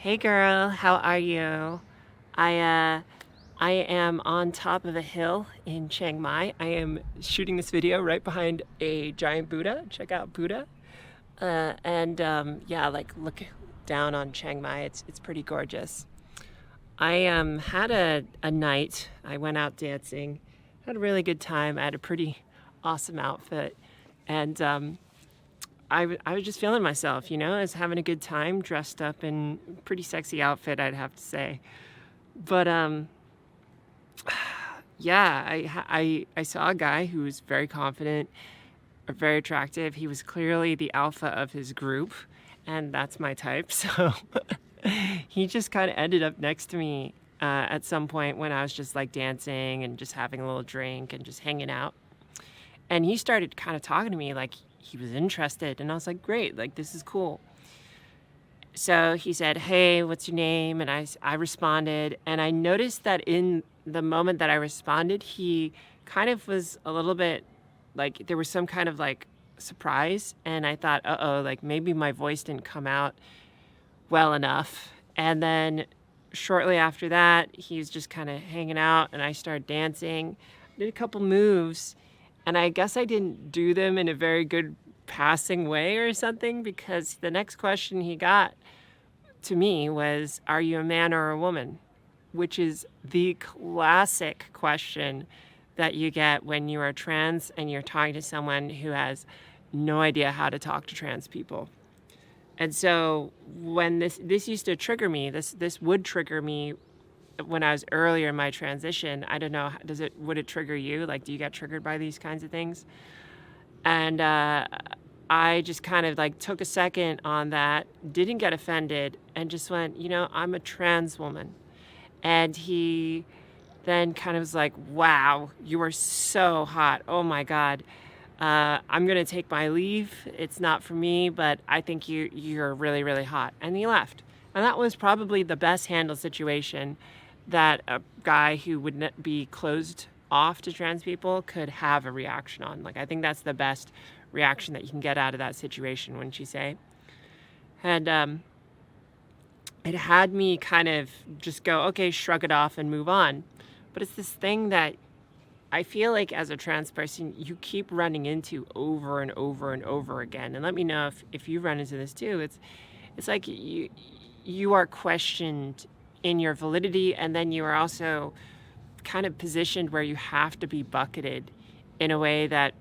Hey girl, how are you? I uh I am on top of a hill in Chiang Mai. I am shooting this video right behind a giant Buddha. Check out Buddha. And yeah, like look down on Chiang Mai. It's pretty gorgeous. I had a night. I went out dancing. Had a really good time. I had a pretty awesome outfit. And I was just feeling myself, I was having a good time, dressed up in a pretty sexy outfit, I'd have to say. But yeah, I saw a guy who was very confident, very attractive. He was clearly the alpha of his group, and that's my type. So he just kind of ended up next to me at some point when I was just like dancing and just having a little drink and just hanging out. And he started kind of talking to me like he was interested, and I was like, great, like this is cool. So he said, hey, what's your name? And I responded, and I noticed that in the moment that I responded, he kind of was a little bit like there was some kind of like surprise, and I thought, uh-oh, like maybe my voice didn't come out well enough. And then shortly after that, he was just kind of hanging out, and I started dancing, did a couple moves, and I guess I didn't do them in a very good passing way or something, because the next question he got to me was, are you a man or a woman? Which is the classic question that you get when you are trans and you're talking to someone who has no idea how to talk to trans people. And so when this used to trigger me, this would trigger me when I was earlier in my transition. I don't know, would it trigger you? Like, do you get triggered by these kinds of things? And I just kind of like took a second on that, didn't get offended, and just went, I'm a trans woman. And he then kind of was like, wow, you are so hot. Oh my God. I'm going to take my leave. It's not for me, but I think you're really, really hot. And he left. And that was probably the best handled situation that a guy who would be closed off to trans people could have a reaction on. Like, I think that's the best reaction that you can get out of that situation, wouldn't you say? And it had me kind of just go, okay, shrug it off and move on. But it's this thing that I feel like as a trans person, you keep running into over and over and over again. And let me know if you run into this too. It's like you are questioned in your validity, and then you are also kind of positioned where you have to be bucketed in a way that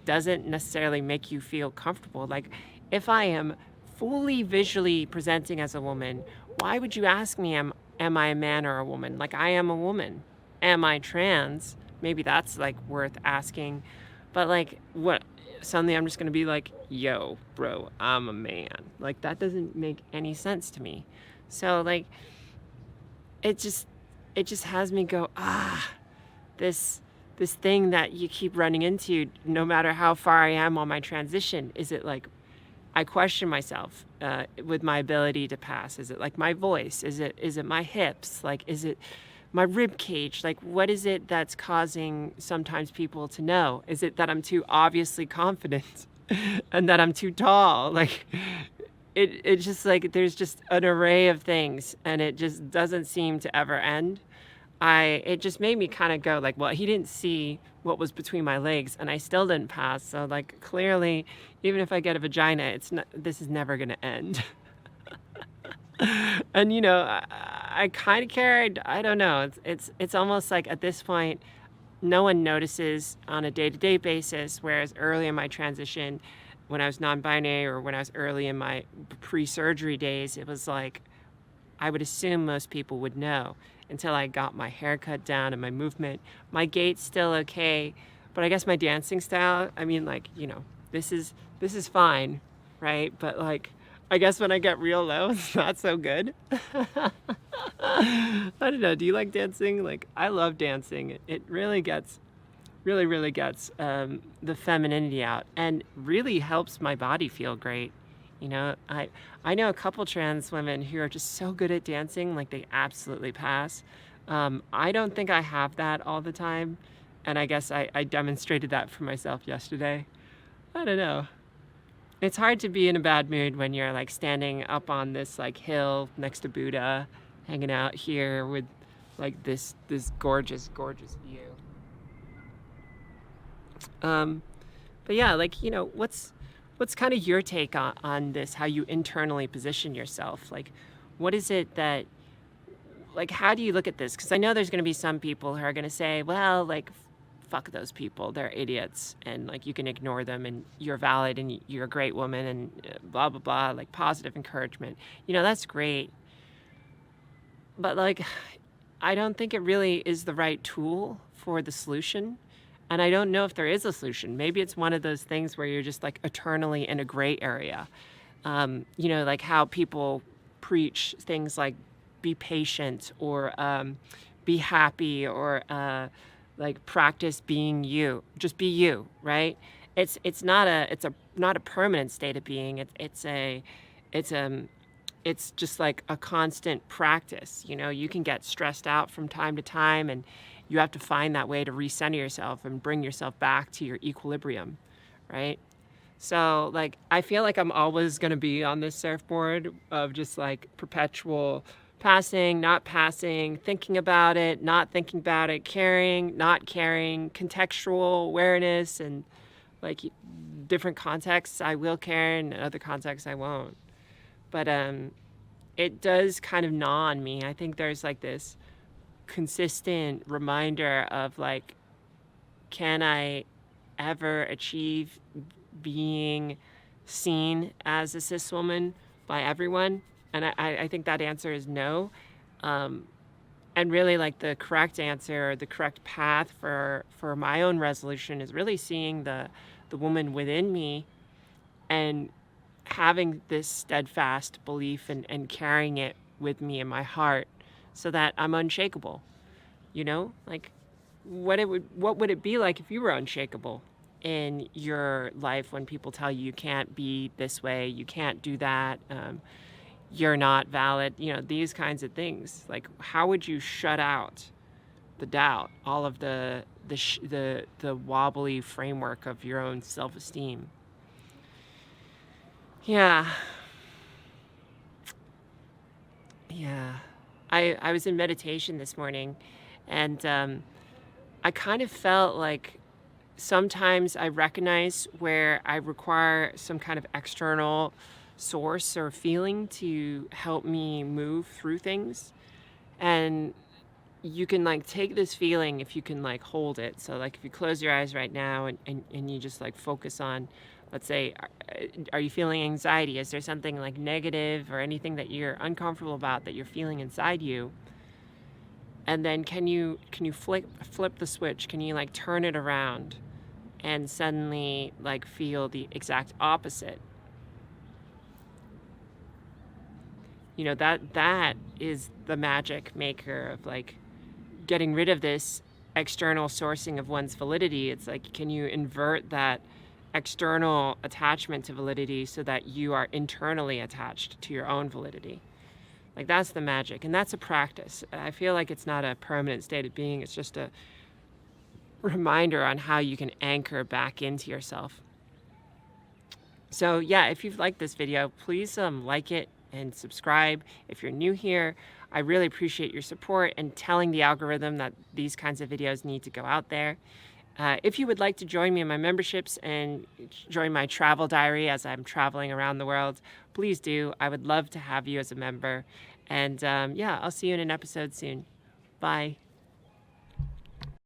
doesn't necessarily make you feel comfortable. Like, if I am fully visually presenting as a woman, why would you ask me, am I a man or a woman? Like, I am a woman. Am I trans? Maybe that's like worth asking. But like, what? Suddenly I'm just going to be like, yo, bro, I'm a man. Like, that doesn't make any sense to me. So like, it just has me go, this thing that you keep running into, no matter how far I am on my transition. Is it like, I question myself with my ability to pass? Is it like my voice? Is it my hips? Like, is it my rib cage? Like, what is it that's causing sometimes people to know? Is it that I'm too obviously confident and that I'm too tall? Like, it's just like there's just an array of things, and it just doesn't seem to ever end. It just made me kind of go like, well, he didn't see what was between my legs, and I still didn't pass. So like, clearly, even if I get a vagina, this is never going to end. And I kind of care. I don't know. It's almost like at this point, no one notices on a day-to-day basis. Whereas early in my transition, when I was non-binary, or when I was early in my pre-surgery days, it was like I would assume most people would know until I got my haircut down and my movement. My gait's still okay, but I guess my dancing style, I mean, like, this is fine, right? But like, I guess when I get real low, it's not so good. I don't know. Do you like dancing? Like, I love dancing. It really gets the femininity out, and really helps my body feel great. I know a couple trans women who are just so good at dancing, like they absolutely pass. I don't think I have that all the time, and I guess I demonstrated that for myself yesterday. I don't know. It's hard to be in a bad mood when you're like standing up on this like hill next to Buddha, hanging out here with like this gorgeous, gorgeous view. Um, but yeah, like, what's kind of your take on this, how you internally position yourself? Like, what is it that, like, how do you look at this? Because I know there's going to be some people who are going to say, well, like, fuck those people. They're idiots. And, like, you can ignore them and you're valid and you're a great woman and blah, blah, blah, like positive encouragement. That's great. But, like, I don't think it really is the right tool for the solution. And I don't know if there is a solution. Maybe it's one of those things where you're just like eternally in a gray area. Like how people preach things like be patient or be happy or like practice being you. Just be you, right? It's not a permanent state of being. It's just like a constant practice. You can get stressed out from time to time, and you have to find that way to recenter yourself and bring yourself back to your equilibrium, right? So, like, I feel like I'm always going to be on this surfboard of just like perpetual passing, not passing, thinking about it, not thinking about it, caring, not caring, contextual awareness, and like different contexts I will care and other contexts I won't. But it does kind of gnaw on me. I think there's like this consistent reminder of like, can I ever achieve being seen as a cis woman by everyone? And I think that answer is no. And really, like, the correct answer, or the correct path for my own resolution is really seeing the woman within me and having this steadfast belief and carrying it with me in my heart so that I'm unshakable. Like, what would it be like if you were unshakable in your life when people tell you can't be this way, you can't do that, you're not valid, these kinds of things. Like, how would you shut out the doubt, all of the wobbly framework of your own self-esteem? Yeah. Yeah. I was in meditation this morning, and I kind of felt like sometimes I recognize where I require some kind of external source or feeling to help me move through things. And you can like take this feeling if you can like hold it. So like if you close your eyes right now and you just like focus on, let's say, are you feeling anxiety? Is there something like negative or anything that you're uncomfortable about that you're feeling inside you? And then can you flip the switch? Can you like turn it around and suddenly like feel the exact opposite? That is the magic maker of like getting rid of this external sourcing of one's validity. It's like, can you invert that external attachment to validity so that you are internally attached to your own validity? Like, that's the magic, and that's a practice. I feel like it's not a permanent state of being. It's just a reminder on how you can anchor back into yourself. So yeah, if you've liked this video, please like it and subscribe. If you're new here, I really appreciate your support and telling the algorithm that these kinds of videos need to go out there. If you would like to join me in my memberships and join my travel diary as I'm traveling around the world, please do. I would love to have you as a member. And yeah, I'll see you in an episode soon. Bye.